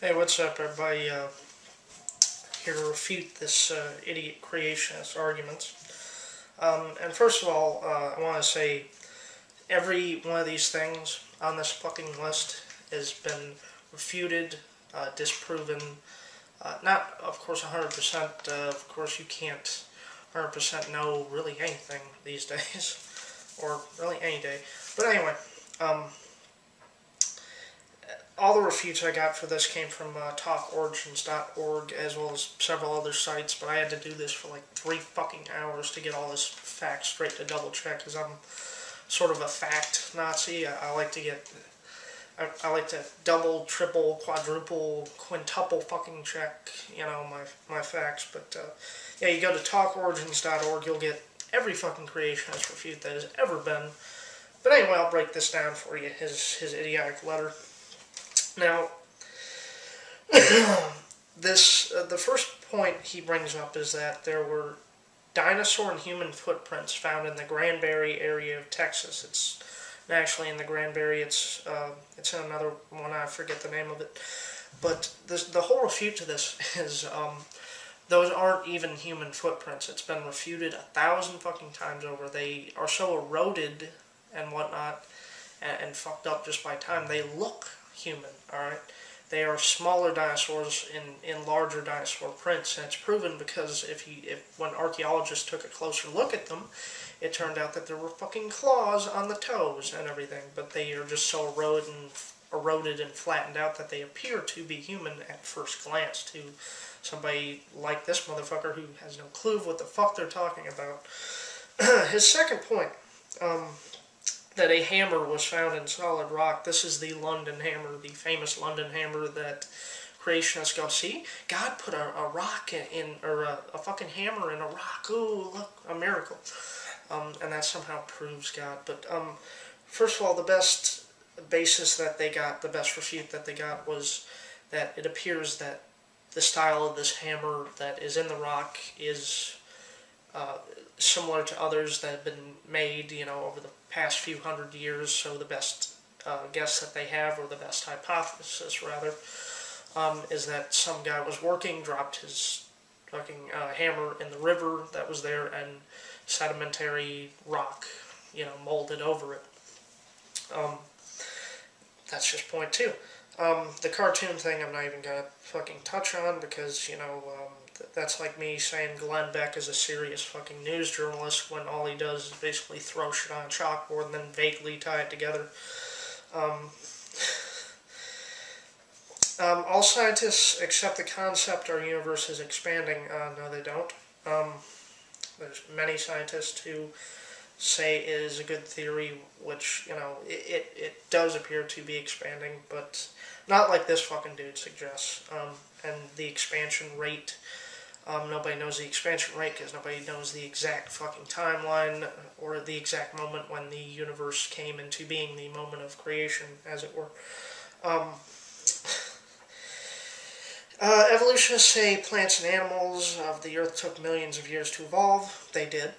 Hey, what's up, everybody? Here to refute this idiot creationist arguments. And first of all, I want to say every one of these things on this fucking list has been refuted, disproven. Not, of course, 100%. Of course, you can't 100% know really anything these days, or really any day. But anyway, all the refutes I got for this came from talkorigins.org as well as several other sites, but I had to do this for like 3 fucking hours to get all this facts straight to double check, because I'm sort of a fact Nazi. I like to get, I like to double, triple, quadruple, quintuple fucking check, my facts. But yeah, you go to talkorigins.org, you'll get every fucking creationist refute that has ever been. But anyway, I'll break this down for you, his idiotic letter. Now, the first point he brings up is that there were dinosaur and human footprints found in the Granbury area of Texas. It's actually in the Granbury. It's in another one. I forget the name of it. But the whole refute to this is those aren't even human footprints. It's been refuted 1,000 fucking times over. They are so eroded and whatnot and fucked up just by time. They look human, alright? They are smaller dinosaurs in larger dinosaur prints, and it's proven because when archaeologists took a closer look at them, it turned out that there were fucking claws on the toes and everything, but they are just so eroded and flattened out that they appear to be human at first glance to somebody like this motherfucker who has no clue of what the fuck they're talking about. His second point, that a hammer was found in solid rock. This is the London hammer, the famous London hammer that creationists go, see, God put a rock or a fucking hammer in a rock. Ooh, look, a miracle. And that somehow proves God. But first of all, the best basis that they got, the best refute that they got was that it appears that the style of this hammer that is in the rock is similar to others that have been made, over the past few hundred years. So the best guess that they have, or the best hypothesis rather, is that some guy was working, dropped his fucking hammer in the river that was there, and sedimentary rock, molded over it. That's just point 2. The cartoon thing I'm not even gonna fucking touch on, because, that's like me saying Glenn Beck is a serious fucking news journalist when all he does is basically throw shit on a chalkboard and then vaguely tie it together. All scientists accept the concept our universe is expanding. No, they don't. There's many scientists who say it is a good theory, which, it does appear to be expanding, but not like this fucking dude suggests. And the expansion rate, nobody knows the expansion rate because nobody knows the exact fucking timeline or the exact moment when the universe came into being, the moment of creation, as it were. Evolutionists say plants and animals of the Earth took millions of years to evolve. They did.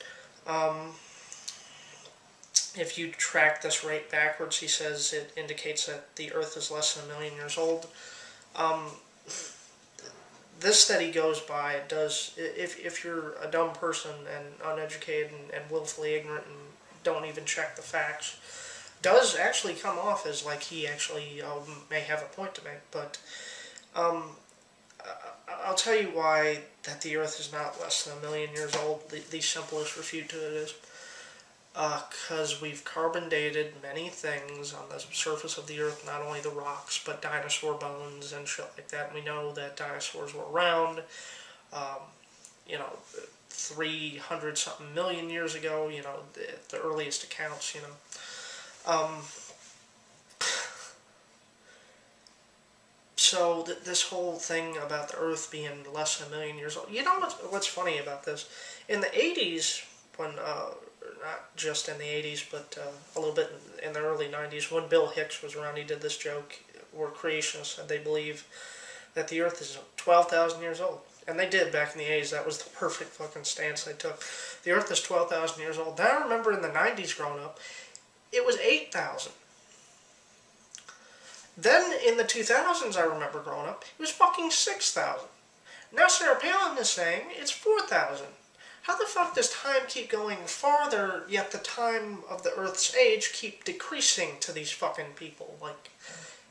If you track this rate backwards, he says it indicates that the Earth is less than 1 million years old. This that he goes by does, if you're a dumb person and uneducated and willfully ignorant and don't even check the facts, does actually come off as like he actually may have a point to make. But I'll tell you why that the Earth is not less than 1 million years old. The simplest refute to it is because we've carbon dated many things on the surface of the Earth, not only the rocks, but dinosaur bones and shit like that. And we know that dinosaurs were around, 300-something million years ago, the earliest accounts, So this whole thing about the Earth being less than 1 million years old, what's funny about this? In the 80s, when not just in the 80s, but a little bit in the early 90s, when Bill Hicks was around, he did this joke where creationists said they believe that the Earth is 12,000 years old. And they did back in the 80s. That was the perfect fucking stance they took. The Earth is 12,000 years old. Then I remember in the 90s growing up, it was 8,000. Then in the 2000s, I remember growing up, it was fucking 6,000. Now Sarah Palin is saying it's 4,000. How the fuck does time keep going farther, yet the time of the Earth's age keep decreasing to these fucking people? Like,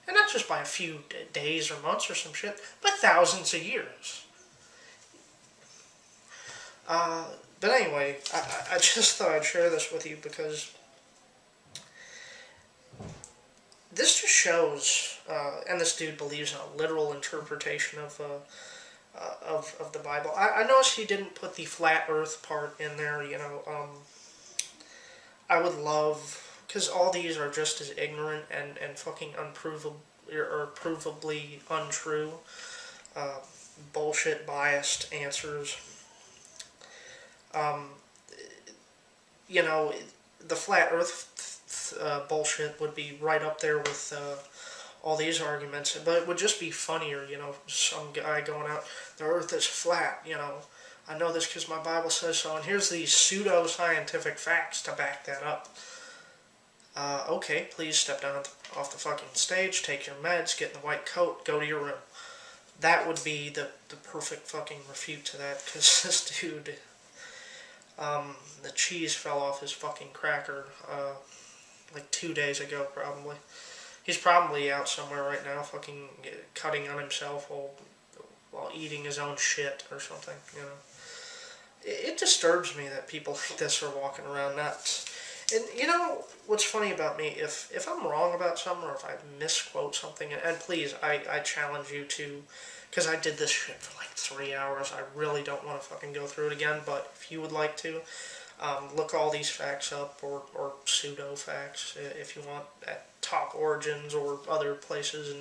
and not just by a few days or months or some shit, but thousands of years. But anyway, I just thought I'd share this with you because this just shows, and this dude believes in a literal interpretation of the Bible. I noticed he didn't put the flat Earth part in there. You know, I would love, because all these are just as ignorant and fucking unprovable or provably untrue, bullshit, biased answers. You know, the flat Earth bullshit would be right up there with all these arguments, but it would just be funnier, you know, some guy going out, the Earth is flat, you know, I know this because my Bible says so, and here's these pseudo-scientific facts to back that up. Okay, please step down off the fucking stage, take your meds, get in the white coat, go to your room. That would be the perfect fucking refute to that, because this dude, the cheese fell off his fucking cracker, like 2 days ago, probably. He's probably out somewhere right now, fucking cutting on himself while eating his own shit or something, you know. It disturbs me that people like this are walking around nuts. And you know what's funny about me? If I'm wrong about something or if I misquote something, and please, I challenge you to, because I did this shit for like 3 hours. I really don't want to fucking go through it again, but if you would like to, look all these facts up, or pseudo-facts, if you want, at Talk Origins or other places,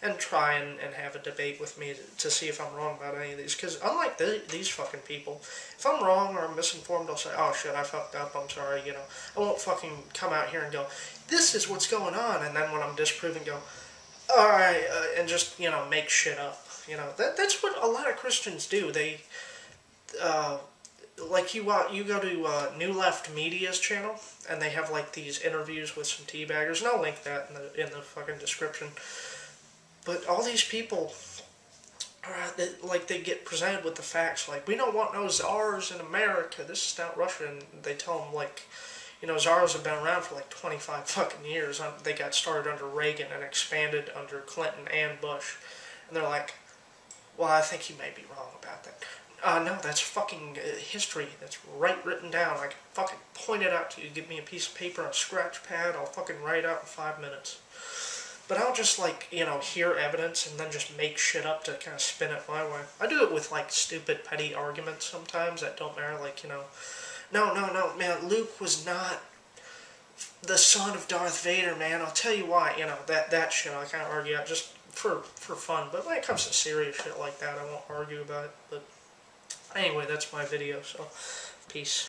and try and have a debate with me to see if I'm wrong about any of these. Because unlike these fucking people, if I'm wrong or I'm misinformed, I'll say, oh shit, I fucked up, I'm sorry, you know. I won't fucking come out here and go, this is what's going on, and then when I'm disproven, go, alright, and just, you know, make shit up. You know, that's what a lot of Christians do. They, like you go to New Left Media's channel, and they have like these interviews with some teabaggers, and I'll link that in the fucking description. But all these people, they get presented with the facts, like, we don't want no czars in America, this is not Russia, and they tell them, like, you know, czars have been around for like 25 fucking years. They got started under Reagan and expanded under Clinton and Bush. And they're like, well, I think you may be wrong about that. No, that's fucking history. That's right written down. I can fucking point it out to you. Give me a piece of paper and a scratch pad. I'll fucking write it out in 5 minutes. But I'll just, like, you know, hear evidence and then just make shit up to kind of spin it my way. I do it with, like, stupid, petty arguments sometimes that don't matter. Like, you know, no, man, Luke was not the son of Darth Vader, man. I'll tell you why. You know, that shit I kind of argue out just for fun. But when it comes to serious shit like that, I won't argue about it. But anyway, that's my video, so peace.